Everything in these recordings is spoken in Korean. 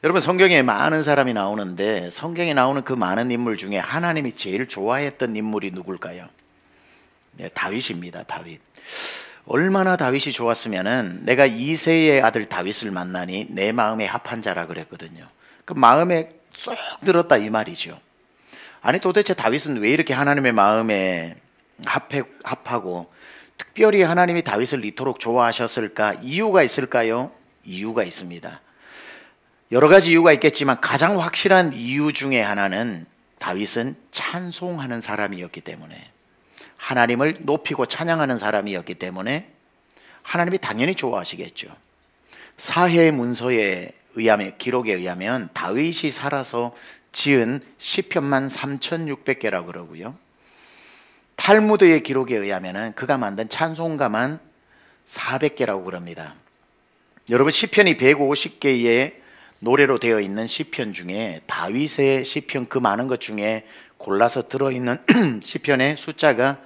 여러분, 성경에 많은 사람이 나오는데 성경에 나오는 그 많은 인물 중에 하나님이 제일 좋아했던 인물이 누굴까요? 네, 다윗입니다. 다윗. 얼마나 다윗이 좋았으면은 내가 이새의 아들 다윗을 만나니 내 마음에 합한 자라 그랬거든요. 그 마음에 쏙 들었다 이 말이죠. 아니 도대체 다윗은 왜 이렇게 하나님의 마음에 합하고 특별히 하나님이 다윗을 이토록 좋아하셨을까? 이유가 있을까요? 이유가 있습니다. 여러 가지 이유가 있겠지만 가장 확실한 이유 중에 하나는 다윗은 찬송하는 사람이었기 때문에, 하나님을 높이고 찬양하는 사람이었기 때문에 하나님이 당연히 좋아하시겠죠. 사해 문서에 의하면, 기록에 의하면 다윗이 살아서 지은 시편만 3,600개라고 그러고요, 탈무드의 기록에 의하면 그가 만든 찬송가만 400개라고 그럽니다. 여러분, 시편이 150개의 노래로 되어 있는 시편 중에 다윗의 시편 그 많은 것 중에 골라서 들어있는 시편의 숫자가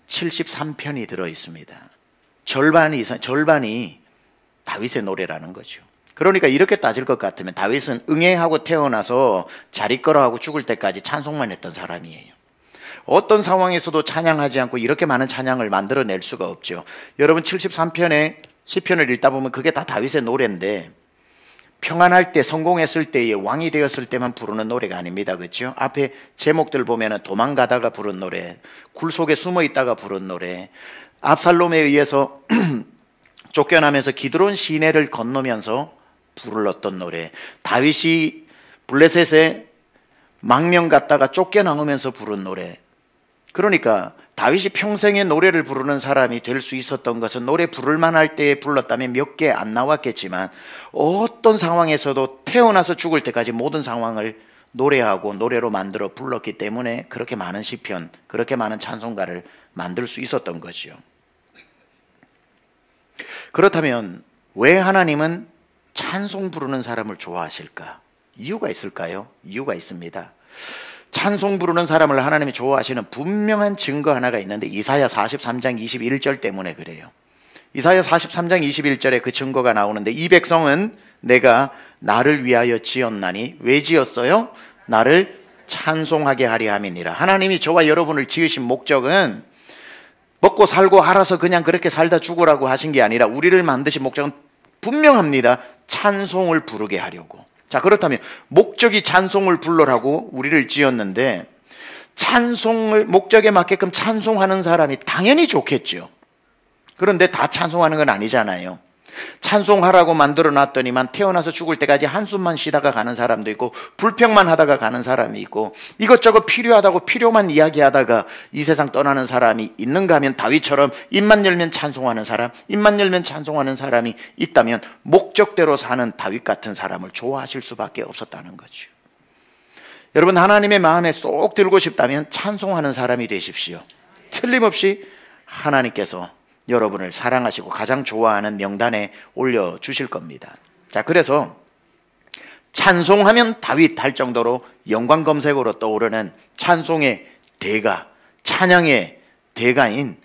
73편이 들어있습니다. 절반이 다윗의 노래라는 거죠. 그러니까 이렇게 따질 것 같으면 다윗은 응애하고 태어나서 자리걸어하고 죽을 때까지 찬송만 했던 사람이에요. 어떤 상황에서도 찬양하지 않고 이렇게 많은 찬양을 만들어낼 수가 없죠. 여러분, 73편의 시편을 읽다 보면 그게 다 다윗의 노래인데, 평안할 때, 성공했을 때에, 왕이 되었을 때만 부르는 노래가 아닙니다. 그렇죠? 앞에 제목들 보면 도망가다가 부른 노래, 굴 속에 숨어 있다가 부른 노래, 압살롬에 의해서 쫓겨나면서 기드론 시내를 건너면서 불렀던 노래, 다윗이 블레셋에 망명 갔다가 쫓겨나오면서 부른 노래. 그러니까 다윗이 평생에 노래를 부르는 사람이 될 수 있었던 것은 노래 부를 만할 때에 불렀다면 몇 개 안 나왔겠지만 어떤 상황에서도 태어나서 죽을 때까지 모든 상황을 노래하고 노래로 만들어 불렀기 때문에 그렇게 많은 시편, 그렇게 많은 찬송가를 만들 수 있었던 거죠. 그렇다면 왜 하나님은 찬송 부르는 사람을 좋아하실까? 이유가 있을까요? 이유가 있습니다. 찬송 부르는 사람을 하나님이 좋아하시는 분명한 증거 하나가 있는데, 이사야 43장 21절 때문에 그래요. 이사야 43장 21절에 그 증거가 나오는데, 이 백성은 내가 나를 위하여 지었나니 왜 지었어요? 나를 찬송하게 하려 함이니라. 하나님이 저와 여러분을 지으신 목적은 먹고 살고 알아서 그냥 그렇게 살다 죽으라고 하신 게 아니라 우리를 만드신 목적은 분명합니다. 찬송을 부르게 하려고. 자, 그렇다면 목적이 찬송을 불러라고 우리를 지었는데, 찬송을 목적에 맞게끔 찬송하는 사람이 당연히 좋겠죠. 그런데 다 찬송하는 건 아니잖아요. 찬송하라고 만들어 놨더니만 태어나서 죽을 때까지 한숨만 쉬다가 가는 사람도 있고, 불평만 하다가 가는 사람이 있고, 이것저것 필요하다고 필요만 이야기하다가 이 세상 떠나는 사람이 있는가 하면, 다윗처럼 입만 열면 찬송하는 사람, 입만 열면 찬송하는 사람이 있다면 목적대로 사는 다윗 같은 사람을 좋아하실 수밖에 없었다는 거죠. 여러분, 하나님의 마음에 쏙 들고 싶다면 찬송하는 사람이 되십시오. 틀림없이 하나님께서 여러분을 사랑하시고 가장 좋아하는 명단에 올려주실 겁니다. 자, 그래서 찬송하면 다윗 할 정도로 영광 검색어로 떠오르는 찬송의 대가, 찬양의 대가인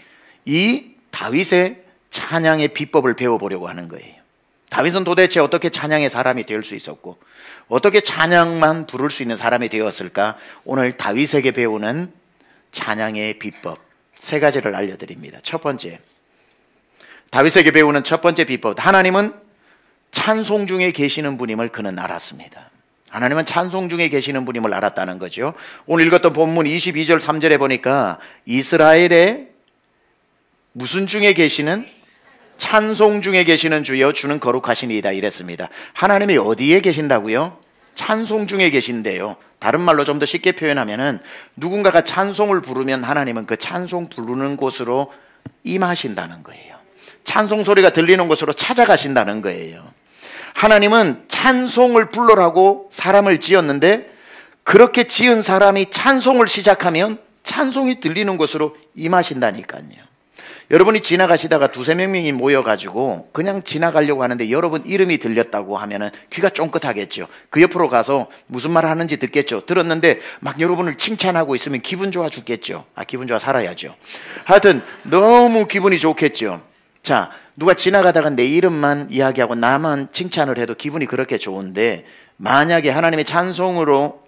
이 다윗의 찬양의 비법을 배워보려고 하는 거예요. 다윗은 도대체 어떻게 찬양의 사람이 될 수 있었고, 어떻게 찬양만 부를 수 있는 사람이 되었을까? 오늘 다윗에게 배우는 찬양의 비법 3가지를 알려드립니다. 첫 번째, 다윗에게 배우는 첫 번째 비법, 하나님은 찬송 중에 계시는 분임을 그는 알았습니다. 하나님은 찬송 중에 계시는 분임을 알았다는 거죠. 오늘 읽었던 본문 22절 3절에 보니까 이스라엘의 무슨 중에 계시는? 찬송 중에 계시는 주여 주는 거룩하시니이다 이랬습니다. 하나님이 어디에 계신다고요? 찬송 중에 계신데요. 다른 말로 좀 더 쉽게 표현하면은, 누군가가 찬송을 부르면 하나님은 그 찬송 부르는 곳으로 임하신다는 거예요. 찬송 소리가 들리는 곳으로 찾아가신다는 거예요. 하나님은 찬송을 불러라고 사람을 지었는데, 그렇게 지은 사람이 찬송을 시작하면 찬송이 들리는 곳으로 임하신다니까요. 여러분이 지나가시다가 2-3명이 모여가지고 그냥 지나가려고 하는데 여러분 이름이 들렸다고 하면은 귀가 쫑긋하겠죠. 그 옆으로 가서 무슨 말 하는지 듣겠죠. 들었는데 막 여러분을 칭찬하고 있으면 기분 좋아 죽겠죠. 기분 좋아 살아야죠. 하여튼 너무 기분이 좋겠죠. 자, 누가 지나가다가 내 이름만 이야기하고 나만 칭찬을 해도 기분이 그렇게 좋은데, 만약에 하나님의 찬송으로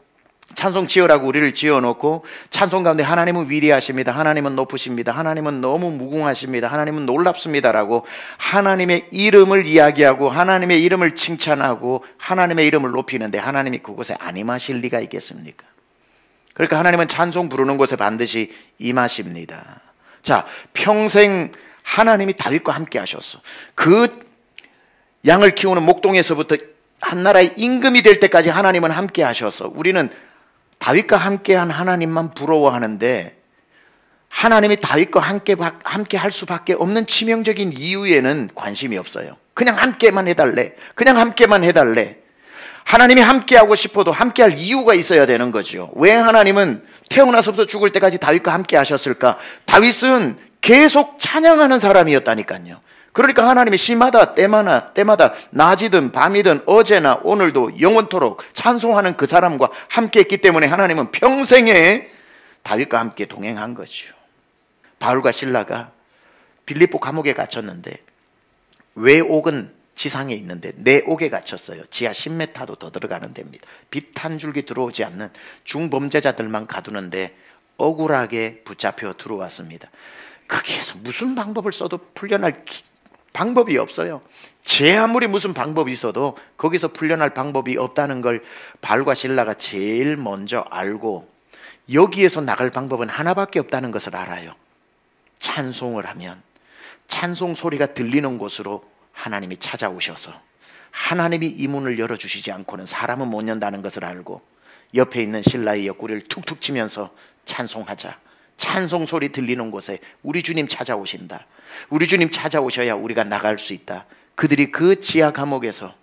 찬송 지으라고 우리를 지어놓고 찬송 가운데 하나님은 위대하십니다, 하나님은 높으십니다, 하나님은 너무 무궁하십니다, 하나님은 놀랍습니다라고 하나님의 이름을 이야기하고 하나님의 이름을 칭찬하고 하나님의 이름을 높이는데 하나님이 그곳에 안 임하실 리가 있겠습니까? 그러니까 하나님은 찬송 부르는 곳에 반드시 임하십니다. 자, 평생 하나님이 다윗과 함께 하셨어. 그 양을 키우는 목동에서부터 한 나라의 임금이 될 때까지 하나님은 함께 하셔서, 우리는 다윗과 함께한 하나님만 부러워하는데 하나님이 다윗과 함께 할 수밖에 없는 치명적인 이유에는 관심이 없어요. 그냥 함께만 해달래, 그냥 함께만 해달래. 하나님이 함께하고 싶어도 함께할 이유가 있어야 되는 거죠. 왜 하나님은 태어나서부터 죽을 때까지 다윗과 함께 하셨을까? 다윗은 계속 찬양하는 사람이었다니까요. 그러니까 하나님이 시마다 때마다 낮이든 밤이든 어제나 오늘도 영원토록 찬송하는 그 사람과 함께 했기 때문에 하나님은 평생에 다윗과 함께 동행한 거죠. 바울과 실라가 빌립보 감옥에 갇혔는데, 외옥은 지상에 있는데 내옥에 갇혔어요. 지하 10m도 더 들어가는 데입니다. 빛 한 줄기 들어오지 않는 중범죄자들만 가두는데 억울하게 붙잡혀 들어왔습니다. 거기에서 무슨 방법을 써도 풀려날 방법이 없어요. 제 아무리 무슨 방법이 있어도 거기서 풀려날 방법이 없다는 걸 바울과 실라가 제일 먼저 알고, 여기에서 나갈 방법은 하나밖에 없다는 것을 알아요. 찬송을 하면 찬송 소리가 들리는 곳으로 하나님이 찾아오셔서, 하나님이 이 문을 열어주시지 않고는 사람은 못 연다는 것을 알고 옆에 있는 실라의 옆구리를 툭툭 치면서 찬송하자. 찬송 소리 들리는 곳에 우리 주님 찾아오신다. 우리 주님 찾아오셔야 우리가 나갈 수 있다. 그들이 그 지하 감옥에서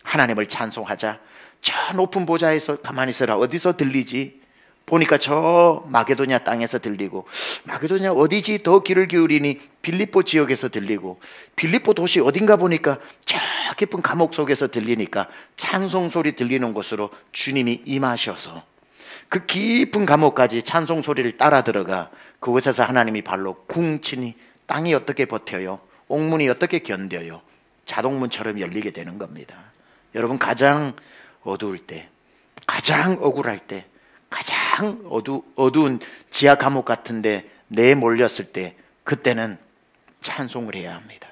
하나님을 찬송하자. 저 높은 보좌에서 가만히 있어라. 어디서 들리지? 보니까 저 마게도냐 땅에서 들리고, 마게도냐 어디지? 더 귀를 기울이니 빌립보 지역에서 들리고, 빌립보 도시 어딘가 보니까 저 깊은 감옥 속에서 들리니까 찬송 소리 들리는 곳으로 주님이 임하셔서 그 깊은 감옥까지 찬송 소리를 따라 들어가 그곳에서 하나님이 발로 쿵 치니 땅이 어떻게 버텨요? 옥문이 어떻게 견뎌요? 자동문처럼 열리게 되는 겁니다. 여러분, 가장 어두울 때, 가장 억울할 때, 가장 어두운 지하 감옥 같은데 내몰렸을 때, 그때는 찬송을 해야 합니다.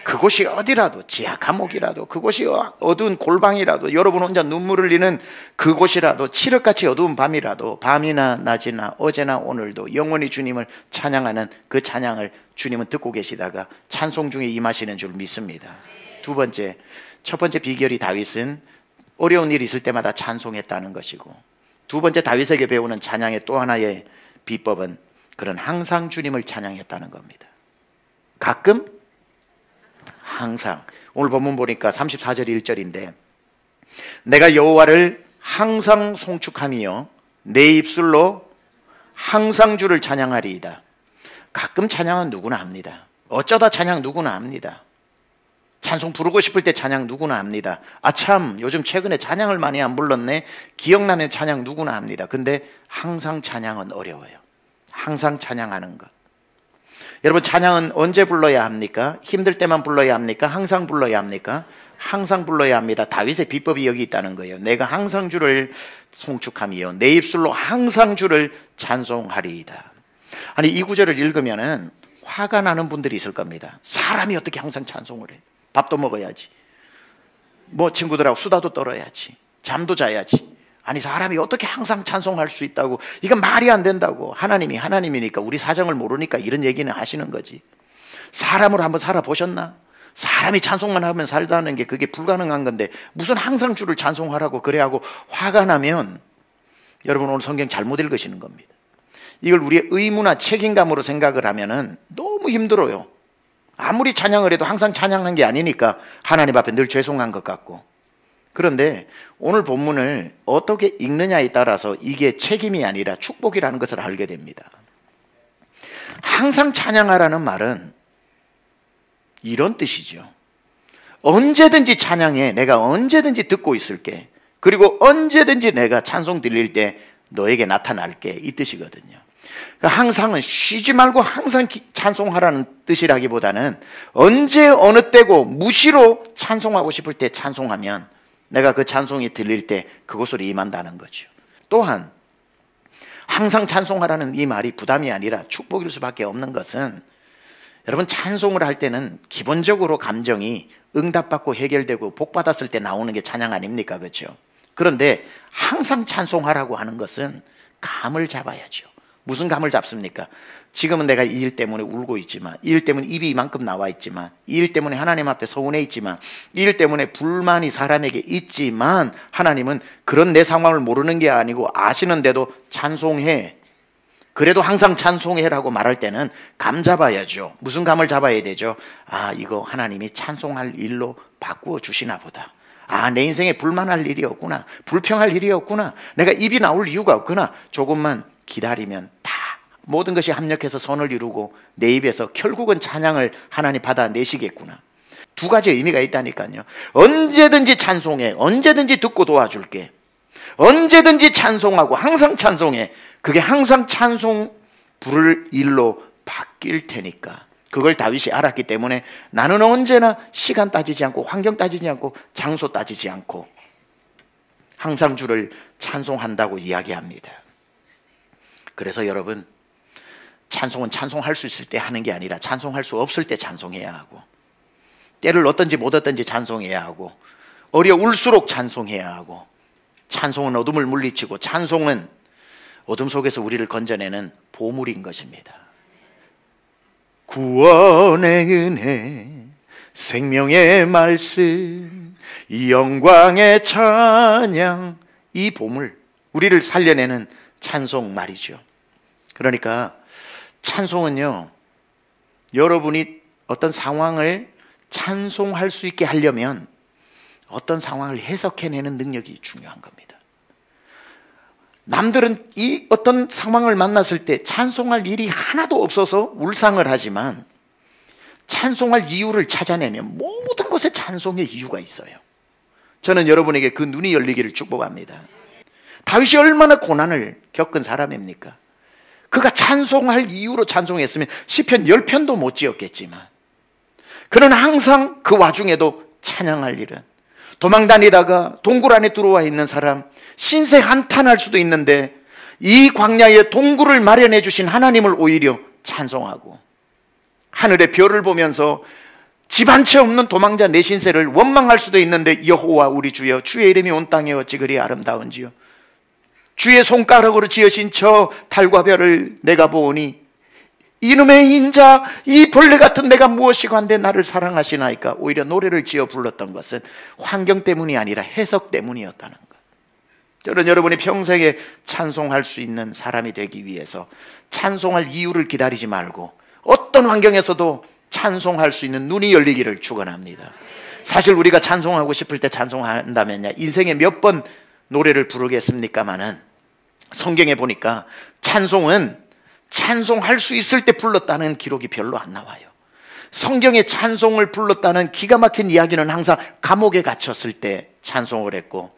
그곳이 어디라도, 지하 감옥이라도, 그곳이 어두운 골방이라도, 여러분 혼자 눈물 흘리는 그곳이라도, 칠흑같이 어두운 밤이라도, 밤이나 낮이나 어제나 오늘도 영원히 주님을 찬양하는 그 찬양을 주님은 듣고 계시다가 찬송 중에 임하시는 줄 믿습니다. 두 번째, 첫 번째 비결이 다윗은 어려운 일이 있을 때마다 찬송했다는 것이고, 두 번째 다윗에게 배우는 찬양의 또 하나의 비법은 그런 항상 주님을 찬양했다는 겁니다. 가끔, 항상. 오늘 본문 보니까 34절 1절인데, 내가 여호와를 항상 송축하며 내 입술로 항상 주를 찬양하리이다. 가끔 찬양은 누구나 합니다. 어쩌다 찬양 누구나 합니다. 찬송 부르고 싶을 때 찬양 누구나 합니다. 아참, 요즘 최근에 찬양을 많이 안 불렀네. 기억나면 찬양 누구나 합니다. 근데 항상 찬양은 어려워요. 항상 찬양하는 것. 여러분, 찬양은 언제 불러야 합니까? 힘들 때만 불러야 합니까? 항상 불러야 합니까? 항상 불러야 합니다. 다윗의 비법이 여기 있다는 거예요. 내가 항상 주를 송축하며 내 입술로 항상 주를 찬송하리이다. 아니, 이 구절을 읽으면은 화가 나는 분들이 있을 겁니다. 사람이 어떻게 항상 찬송을 해? 밥도 먹어야지, 뭐 친구들하고 수다도 떨어야지, 잠도 자야지. 아니, 사람이 어떻게 항상 찬송할 수 있다고? 이건 말이 안 된다고. 하나님이 하나님이니까, 우리 사정을 모르니까 이런 얘기는 하시는 거지. 사람으로 한번 살아보셨나? 사람이 찬송만 하면 살다는 게 그게 불가능한 건데 무슨 항상 주를 찬송하라고 그래 하고 화가 나면, 여러분 오늘 성경 잘못 읽으시는 겁니다. 이걸 우리의 의무나 책임감으로 생각을 하면은 너무 힘들어요. 아무리 찬양을 해도 항상 찬양한 게 아니니까 하나님 앞에 늘 죄송한 것 같고. 그런데 오늘 본문을 어떻게 읽느냐에 따라서 이게 책임이 아니라 축복이라는 것을 알게 됩니다. 항상 찬양하라는 말은 이런 뜻이죠. 언제든지 찬양해. 내가 언제든지 듣고 있을게. 그리고 언제든지 내가 찬송 들릴 때 너에게 나타날게. 이 뜻이거든요. 그러니까 항상은 쉬지 말고 항상 찬송하라는 뜻이라기보다는 언제 어느 때고 무시로 찬송하고 싶을 때 찬송하면 내가 그 찬송이 들릴 때 그곳으로 임한다는 거죠. 또한 항상 찬송하라는 이 말이 부담이 아니라 축복일 수밖에 없는 것은, 여러분 찬송을 할 때는 기본적으로 감정이 응답받고 해결되고 복받았을 때 나오는 게 찬양 아닙니까? 그렇죠? 그런데 항상 찬송하라고 하는 것은 감을 잡아야죠. 무슨 감을 잡습니까? 지금은 내가 이 일 때문에 울고 있지만, 이 일 때문에 입이 이만큼 나와 있지만, 이 일 때문에 하나님 앞에 서운해 있지만, 이 일 때문에 불만이 사람에게 있지만, 하나님은 그런 내 상황을 모르는 게 아니고 아시는데도 찬송해, 그래도 항상 찬송해라고 말할 때는 감 잡아야죠. 무슨 감을 잡아야 되죠? 아, 이거 하나님이 찬송할 일로 바꾸어 주시나 보다. 아, 내 인생에 불만할 일이 없구나, 불평할 일이 없구나, 내가 입이 나올 이유가 없구나. 조금만 기다리면 다 모든 것이 합력해서 선을 이루고 내 입에서 결국은 찬양을 하나님 받아내시겠구나. 두 가지 의미가 있다니까요. 언제든지 찬송해, 언제든지 듣고 도와줄게, 언제든지 찬송하고 항상 찬송해. 그게 항상 찬송 부를 일로 바뀔 테니까. 그걸 다윗이 알았기 때문에 나는 언제나 시간 따지지 않고 환경 따지지 않고 장소 따지지 않고 항상 주를 찬송한다고 이야기합니다. 그래서 여러분, 찬송은 찬송할 수 있을 때 하는 게 아니라 찬송할 수 없을 때 찬송해야 하고, 때를 얻든지 못 얻든지 찬송해야 하고, 어려울수록 찬송해야 하고, 찬송은 어둠을 물리치고 찬송은 어둠 속에서 우리를 건져내는 보물인 것입니다. 구원의 은혜, 생명의 말씀, 이 영광의 찬양, 이 보물, 우리를 살려내는 찬송 말이죠. 그러니까 찬송은요, 여러분이 어떤 상황을 찬송할 수 있게 하려면 어떤 상황을 해석해내는 능력이 중요한 겁니다. 남들은 이 어떤 상황을 만났을 때 찬송할 일이 하나도 없어서 울상을 하지만 찬송할 이유를 찾아내면 모든 것에 찬송의 이유가 있어요. 저는 여러분에게 그 눈이 열리기를 축복합니다. 다윗이 얼마나 고난을 겪은 사람입니까? 그가 찬송할 이유로 찬송했으면 시편 10편도 못 지었겠지만, 그는 항상 그 와중에도 찬양할 일은, 도망다니다가 동굴 안에 들어와 있는 사람, 신세 한탄할 수도 있는데 이 광야에 동굴을 마련해 주신 하나님을 오히려 찬송하고, 하늘의 별을 보면서 집 한 채 없는 도망자 내 신세를 원망할 수도 있는데, 여호와 우리 주여, 주의 이름이 온 땅에 어찌 그리 아름다운지요, 주의 손가락으로 지으신 저 달과 별을 내가 보오니 이놈의 인자, 이 벌레 같은 내가 무엇이고 한데 나를 사랑하시나이까. 오히려 노래를 지어 불렀던 것은 환경 때문이 아니라 해석 때문이었다는 것. 저는 여러분이 평생에 찬송할 수 있는 사람이 되기 위해서 찬송할 이유를 기다리지 말고 어떤 환경에서도 찬송할 수 있는 눈이 열리기를 축원합니다. 사실 우리가 찬송하고 싶을 때 찬송한다면요, 인생에 몇 번 노래를 부르겠습니까마는, 성경에 보니까 찬송은 찬송할 수 있을 때 불렀다는 기록이 별로 안 나와요. 성경에 찬송을 불렀다는 기가 막힌 이야기는 항상 감옥에 갇혔을 때 찬송을 했고,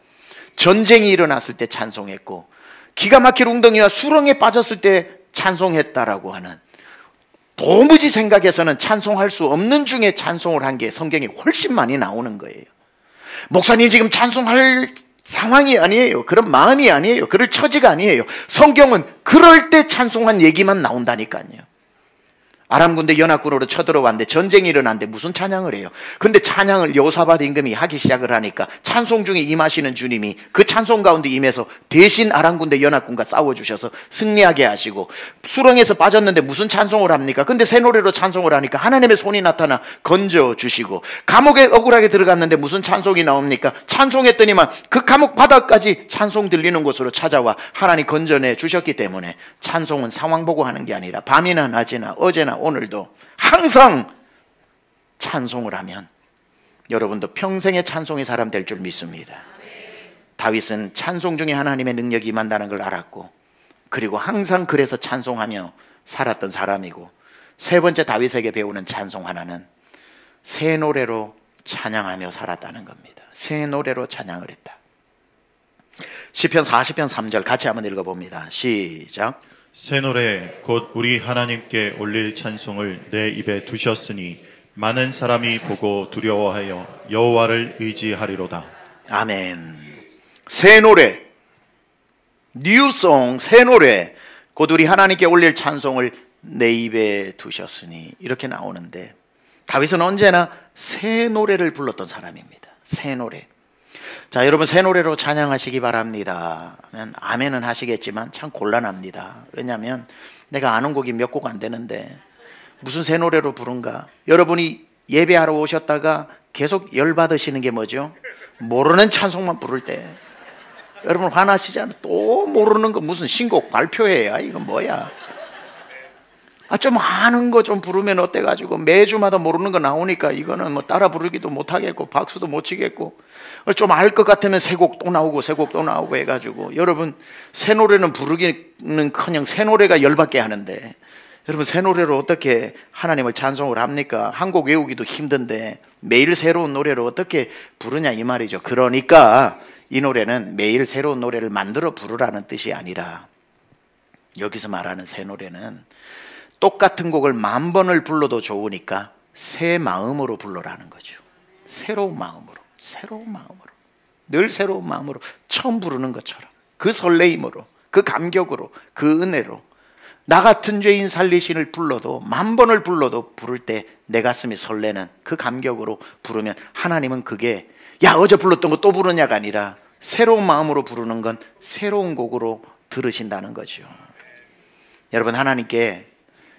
전쟁이 일어났을 때 찬송했고, 기가 막힌 웅덩이와 수렁에 빠졌을 때 찬송했다라고 하는, 도무지 생각해서는 찬송할 수 없는 중에 찬송을 한 게 성경에 훨씬 많이 나오는 거예요. 목사님 지금 찬송할 상황이 아니에요. 그런 마음이 아니에요. 그럴 처지가 아니에요. 성경은 그럴 때 찬송한 얘기만 나온다니까요. 아람 군대 연합군으로 쳐들어왔는데 전쟁이 일어났는데 무슨 찬양을 해요? 근데 찬양을 여호사밧 임금이 하기 시작을 하니까 찬송 중에 임하시는 주님이 그 찬송 가운데 임해서 대신 아람 군대 연합군과 싸워주셔서 승리하게 하시고, 수렁에서 빠졌는데 무슨 찬송을 합니까? 근데 새 노래로 찬송을 하니까 하나님의 손이 나타나 건져주시고, 감옥에 억울하게 들어갔는데 무슨 찬송이 나옵니까? 찬송했더니만 그 감옥 바닥까지 찬송 들리는 곳으로 찾아와 하나님 건져내 주셨기 때문에, 찬송은 상황 보고 하는 게 아니라 밤이나 낮이나 어제나 오늘도 항상 찬송을 하면 여러분도 평생의 찬송의 사람 될 줄 믿습니다. 다윗은 찬송 중에 하나님의 능력이 임한다는 걸 알았고, 그리고 항상 그래서 찬송하며 살았던 사람이고, 세 번째 다윗에게 배우는 찬송 하나는 새 노래로 찬양하며 살았다는 겁니다. 새 노래로 찬양을 했다. 시편 40편 3절 같이 한번 읽어봅니다. 시작. 새 노래 곧 우리 하나님께 올릴 찬송을 내 입에 두셨으니 많은 사람이 보고 두려워하여 여호와를 의지하리로다. 아멘. 새 노래, 뉴송, 새 노래 곧 우리 하나님께 올릴 찬송을 내 입에 두셨으니 이렇게 나오는데, 다윗은 언제나 새 노래를 불렀던 사람입니다. 새 노래. 자, 여러분 새 노래로 찬양하시기 바랍니다. 아멘은 하시겠지만 참 곤란합니다. 왜냐하면 내가 아는 곡이 몇 곡 안 되는데 무슨 새 노래로 부른가? 여러분이 예배하러 오셨다가 계속 열받으시는 게 뭐죠? 모르는 찬송만 부를 때. 여러분 화나시잖아요. 또 모르는 거 무슨 신곡 발표회야? 이건 뭐야? 좀 아는 거 좀 부르면 어때가지고 매주마다 모르는 거 나오니까 이거는 뭐 따라 부르기도 못하겠고 박수도 못 치겠고, 좀 알 것 같으면 새 곡 또 나오고 새 곡 또 나오고 해가지고, 여러분 새 노래는 부르기는커녕 새 노래가 열받게 하는데, 여러분 새 노래로 어떻게 하나님을 찬송을 합니까? 한 곡 외우기도 힘든데 매일 새로운 노래로 어떻게 부르냐 이 말이죠. 그러니까 이 노래는 매일 새로운 노래를 만들어 부르라는 뜻이 아니라, 여기서 말하는 새 노래는 똑같은 곡을 10,000번을 불러도 좋으니까 새 마음으로 불러라는 거죠. 새로운 마음으로, 새로운 마음으로, 늘 새로운 마음으로, 처음 부르는 것처럼, 그 설레임으로, 그 감격으로, 그 은혜로. 나 같은 죄인 살리신을 불러도 10,000번을 불러도 부를 때 내 가슴이 설레는 그 감격으로 부르면, 하나님은 그게 야 어제 불렀던 거 또 부르냐가 아니라 새로운 마음으로 부르는 건 새로운 곡으로 들으신다는 거죠. 여러분 하나님께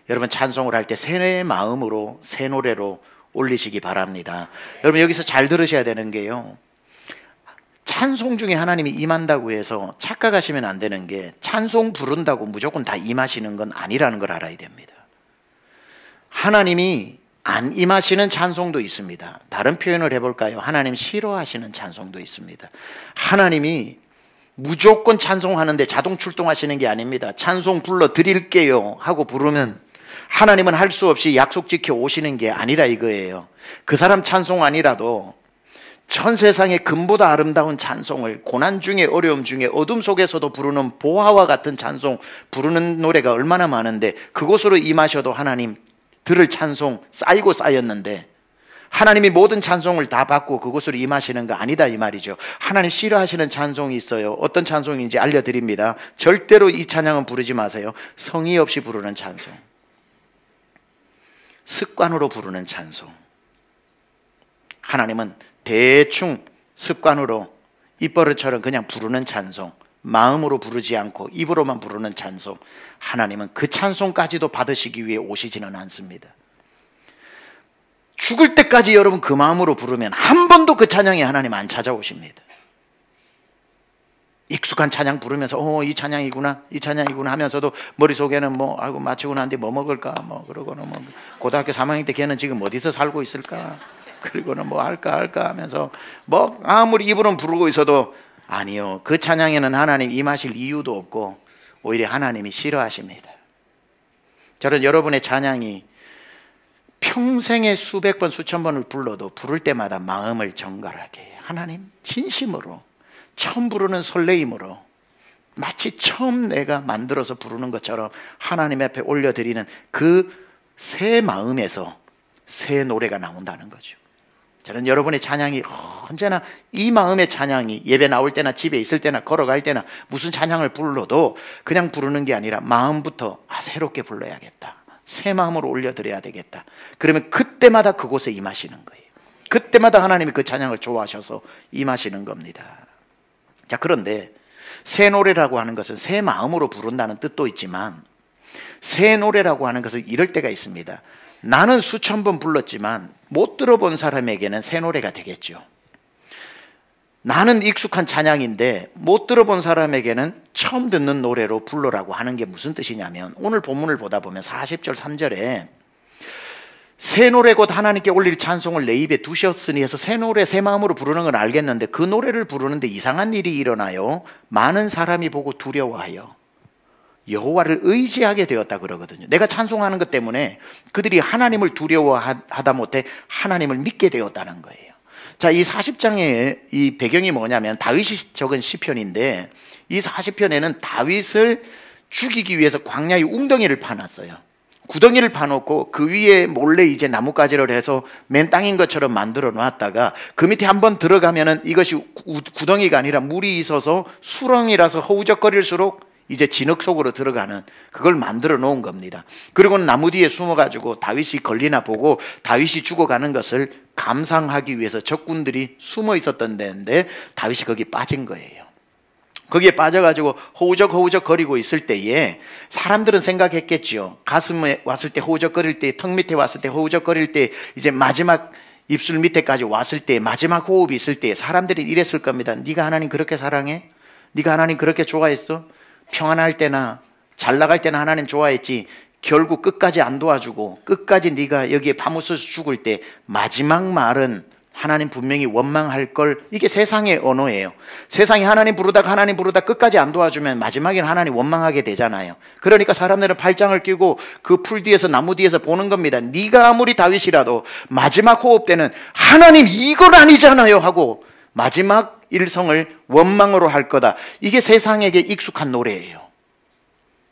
여러분 찬송을 할 때 새 마음으로 새 노래로 올리시기 바랍니다. 여러분 여기서 잘 들으셔야 되는 게요, 찬송 중에 하나님이 임한다고 해서 착각하시면 안 되는 게, 찬송 부른다고 무조건 다 임하시는 건 아니라는 걸 알아야 됩니다. 하나님이 안 임하시는 찬송도 있습니다. 다른 표현을 해볼까요? 하나님 싫어하시는 찬송도 있습니다. 하나님이 무조건 찬송하는데 자동 출동하시는 게 아닙니다. 찬송 불러 드릴게요 하고 부르면 하나님은 할 수 없이 약속 지켜 오시는 게 아니라 이거예요. 그 사람 찬송 아니라도 전 세상의 금보다 아름다운 찬송을 고난 중에, 어려움 중에, 어둠 속에서도 부르는 보화와 같은 찬송 부르는 노래가 얼마나 많은데, 그곳으로 임하셔도 하나님 들을 찬송 쌓이고 쌓였는데 하나님이 모든 찬송을 다 받고 그곳으로 임하시는 거 아니다 이 말이죠. 하나님 싫어하시는 찬송이 있어요. 어떤 찬송인지 알려드립니다. 절대로 이 찬양은 부르지 마세요. 성의 없이 부르는 찬송, 습관으로 부르는 찬송. 하나님은 대충 습관으로 입버릇처럼 그냥 부르는 찬송, 마음으로 부르지 않고 입으로만 부르는 찬송, 하나님은 그 찬송까지도 받으시기 위해 오시지는 않습니다. 죽을 때까지 여러분 그 마음으로 부르면 한 번도 그 찬양이 하나님 안 찾아오십니다. 익숙한 찬양 부르면서 이 찬양이구나, 이 찬양이구나 하면서도 머릿속에는 아이고 마치고 난 뒤에 뭐 먹을까, 그러고는 고등학교 3학년 때 걔는 지금 어디서 살고 있을까, 그리고는 할까 하면서 아무리 입으로는 부르고 있어도, 아니요, 그 찬양에는 하나님 임하실 이유도 없고 오히려 하나님이 싫어하십니다. 저는 여러분의 찬양이 평생에 수백 번 수천 번을 불러도 부를 때마다 마음을 정갈하게, 하나님 진심으로, 처음 부르는 설레임으로, 마치 처음 내가 만들어서 부르는 것처럼 하나님 앞에 올려드리는 그 새 마음에서 새 노래가 나온다는 거죠. 저는 여러분의 찬양이 언제나 이 마음의 찬양이, 예배 나올 때나 집에 있을 때나 걸어갈 때나 무슨 찬양을 불러도 그냥 부르는 게 아니라 마음부터 새롭게 불러야겠다, 새 마음으로 올려드려야 되겠다. 그러면 그때마다 그곳에 임하시는 거예요. 그때마다 하나님이 그 찬양을 좋아하셔서 임하시는 겁니다. 자, 그런데 새 노래라고 하는 것은 새 마음으로 부른다는 뜻도 있지만, 새 노래라고 하는 것은 이럴 때가 있습니다. 나는 수천 번 불렀지만 못 들어본 사람에게는 새 노래가 되겠죠. 나는 익숙한 찬양인데 못 들어본 사람에게는 처음 듣는 노래로 불러라고 하는 게 무슨 뜻이냐면, 오늘 본문을 보다 보면 40절 3절에 새 노래 곧 하나님께 올릴 찬송을 내 입에 두셨으니 해서 새 노래 새 마음으로 부르는 건 알겠는데, 그 노래를 부르는데 이상한 일이 일어나요. 많은 사람이 보고 두려워하여 여호와를 의지하게 되었다 그러거든요. 내가 찬송하는 것 때문에 그들이 하나님을 두려워하다 못해 하나님을 믿게 되었다는 거예요. 자, 이 40장의 이 배경이 뭐냐면 다윗이 적은 시편인데, 이 40편에는 다윗을 죽이기 위해서 광야에 웅덩이를 파놨어요. 구덩이를 파놓고 그 위에 몰래 이제 나뭇가지를 해서 맨 땅인 것처럼 만들어 놨다가 그 밑에 한번 들어가면은 이것이 구덩이가 아니라 물이 있어서 수렁이라서 허우적거릴수록 이제 진흙 속으로 들어가는 그걸 만들어 놓은 겁니다. 그리고는 나무 뒤에 숨어가지고 다윗이 걸리나 보고 다윗이 죽어가는 것을 감상하기 위해서 적군들이 숨어 있었던 데인데 다윗이 거기 빠진 거예요. 거기에 빠져가지고 허우적 거리고 있을 때에 사람들은 생각했겠지요. 가슴에 왔을 때 허우적거릴 때, 턱 밑에 왔을 때 허우적거릴 때, 이제 마지막 입술 밑에까지 왔을 때, 마지막 호흡이 있을 때 사람들이 이랬을 겁니다. 네가 하나님 그렇게 사랑해? 네가 하나님 그렇게 좋아했어? 평안할 때나 잘 나갈 때나 하나님 좋아했지, 결국 끝까지 안 도와주고 끝까지 네가 여기에 파묻혀서 죽을 때 마지막 말은 하나님 분명히 원망할 걸. 이게 세상의 언어예요. 세상이 하나님 부르다 끝까지 안 도와주면 마지막에는 하나님 원망하게 되잖아요. 그러니까 사람들은 팔짱을 끼고 그 풀 뒤에서 나무 뒤에서 보는 겁니다. 네가 아무리 다윗이라도 마지막 호흡 때는 하나님 이건 아니잖아요 하고 마지막 일성을 원망으로 할 거다. 이게 세상에게 익숙한 노래예요.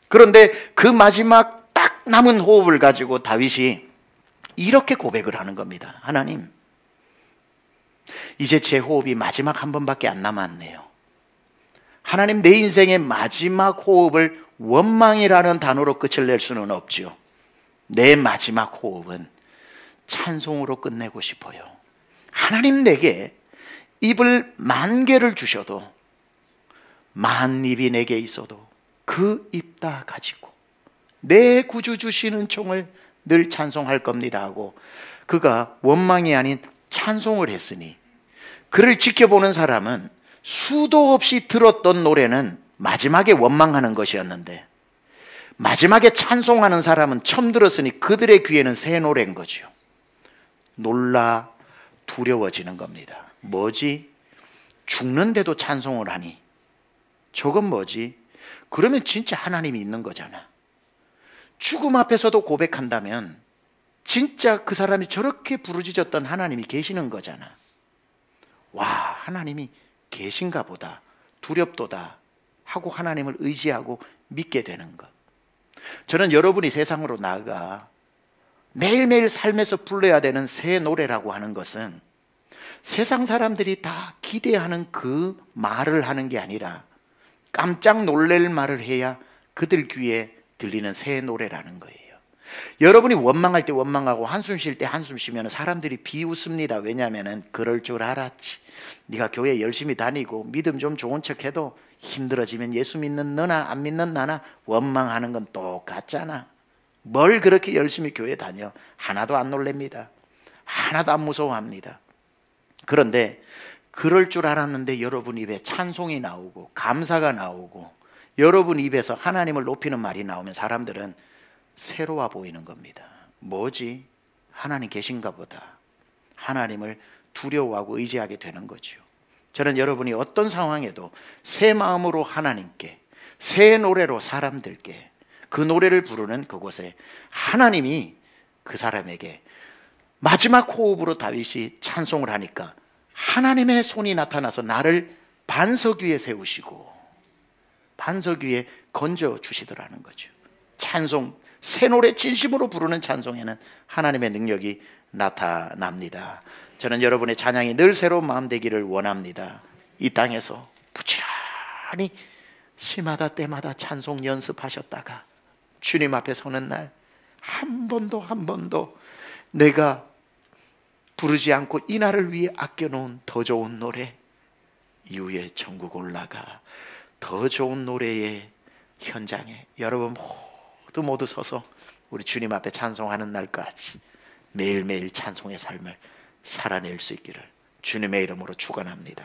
그런데 그 마지막 딱 남은 호흡을 가지고 다윗이 이렇게 고백을 하는 겁니다. 하나님, 이제 제 호흡이 마지막 한 번밖에 안 남았네요. 하나님, 내 인생의 마지막 호흡을 원망이라는 단어로 끝을 낼 수는 없지요. 내 마지막 호흡은 찬송으로 끝내고 싶어요. 하나님, 내게 입을 10,000개를 주셔도, 10,000입이 내게 있어도 그 입 다 가지고 내 구주 주시는 총을 늘 찬송할 겁니다 하고 그가 원망이 아닌 찬송을 했으니 그를 지켜보는 사람은 수도 없이 들었던 노래는 마지막에 원망하는 것이었는데 마지막에 찬송하는 사람은 처음 들었으니 그들의 귀에는 새 노래인 거죠. 놀라 두려워지는 겁니다. 뭐지? 죽는데도 찬송을 하니 저건 뭐지? 그러면 진짜 하나님이 있는 거잖아. 죽음 앞에서도 고백한다면 진짜 그 사람이 저렇게 부르짖었던 하나님이 계시는 거잖아. 와, 하나님이 계신가 보다, 두렵도다 하고 하나님을 의지하고 믿게 되는 것. 저는 여러분이 세상으로 나아가 매일매일 삶에서 불러야 되는 새 노래라고 하는 것은 세상 사람들이 다 기대하는 그 말을 하는 게 아니라 깜짝 놀랄 말을 해야 그들 귀에 들리는 새 노래라는 거예요. 여러분이 원망할 때 원망하고 한숨 쉴 때 한숨 쉬면 사람들이 비웃습니다. 왜냐하면 그럴 줄 알았지. 네가 교회 열심히 다니고 믿음 좀 좋은 척해도 힘들어지면 예수 믿는 너나 안 믿는 나나 원망하는 건 똑같잖아. 뭘 그렇게 열심히 교회 다녀? 하나도 안 놀랍니다. 하나도 안 무서워합니다. 그런데 그럴 줄 알았는데 여러분 입에 찬송이 나오고 감사가 나오고 여러분 입에서 하나님을 높이는 말이 나오면 사람들은 새로워 보이는 겁니다. 뭐지? 하나님 계신가 보다. 하나님을 두려워하고 의지하게 되는 거죠. 저는 여러분이 어떤 상황에도 새 마음으로 하나님께, 새 노래로 사람들께 그 노래를 부르는 그곳에 하나님이 그 사람에게 마지막 호흡으로 다윗이 찬송을 하니까 하나님의 손이 나타나서 나를 반석 위에 세우시고 반석 위에 건져 주시더라는 거죠. 찬송, 새 노래 진심으로 부르는 찬송에는 하나님의 능력이 나타납니다. 저는 여러분의 찬양이 늘 새로운 마음 되기를 원합니다. 이 땅에서 부지런히 시마다 때마다 찬송 연습하셨다가 주님 앞에 서는 날 한 번도 내가 부르지 않고 이 날을 위해 아껴놓은 더 좋은 노래, 이후에 천국 올라가 더 좋은 노래의 현장에 여러분 모두 서서 우리 주님 앞에 찬송하는 날까지 매일매일 찬송의 삶을 살아낼 수 있기를 주님의 이름으로 축원합니다.